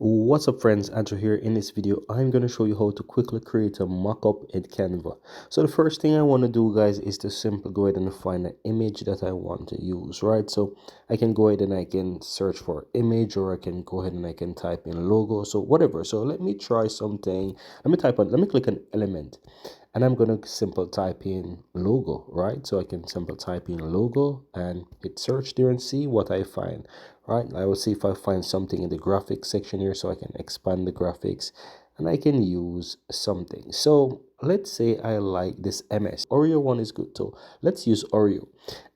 What's up friends, Andrew here. In this video I'm going to show you how to quickly create a mockup in Canva. So the first thing I want to do, guys, is to simply go ahead and find an image that I want to use, right? So I can go ahead and I can search for image, or I can go ahead and I can type in logo, so whatever. So let me try something. Let me click an element, and I'm going to simple type in logo, right? So I can simple type in logo and hit search there and see what I find. Right, I will see if I find something in the graphics section here, so I can expand the graphics and I can use something. So let's say I like this MS. Oreo one is good too. Let's use Oreo.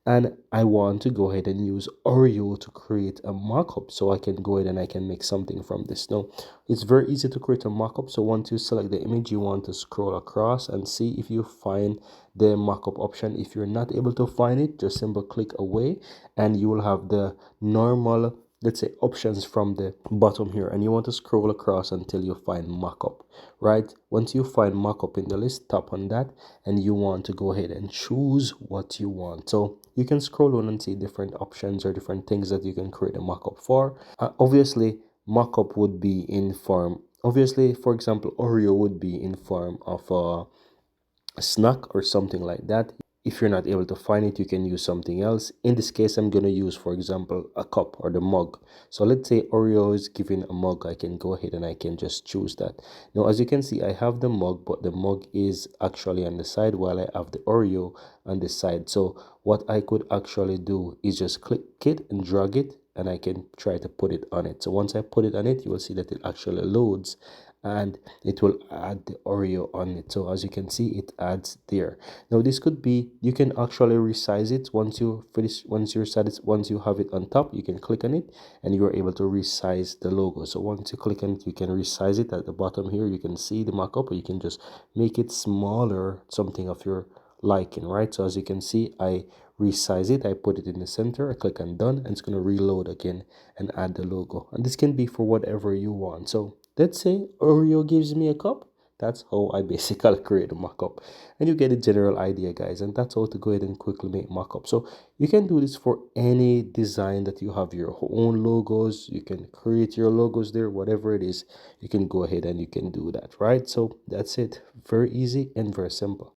And I want to go ahead and use Oreo to create a mockup, so I can go ahead and I can make something from this. Now, it's very easy to create a mockup. So once you select the image, you want to scroll across and see if you find the mockup option. If you're not able to find it, just simply click away and you will have the normal, let's say, options from the bottom here, and you want to scroll across until you find mockup. Right, once you find mockup in the list, tap on that and you want to go ahead and choose what you want. So you can scroll on and see different options or different things that you can create a mockup for. Obviously mockup would be in form, obviously, for example, Oreo would be in form of a snack or something like that. If you're not able to find it, you can use something else. In this case, I'm going to use, for example, a cup or the mug. So let's say Oreo is given a mug. I can go ahead and I can just choose that. Now, as you can see, I have the mug, but the mug is actually on the side while I have the Oreo on the side. So what I could actually do is just click it and drag it, and I can try to put it on it. So once I put it on it, you will see that it actually loads and it will add the Oreo on it. So as you can see, it adds there. Now this could be, you can actually resize it once you finish, once you have it on top, you can click on it and you are able to resize the logo. So once you click on it, you can resize it. At the bottom here you can see the mockup, or you can just make it smaller, something of your liking, right? So as you can see, I resize it, I put it in the center, I click on done, and it's going to reload again and add the logo. And this can be for whatever you want. So let's say Oreo gives me a cup. That's how I basically create a mockup, and you get a general idea, guys. And that's how to go ahead and quickly make mockup. So you can do this for any design that you have, your own logos. You can create your logos there, whatever it is. You can go ahead and you can do that, right? So that's it. Very easy and very simple.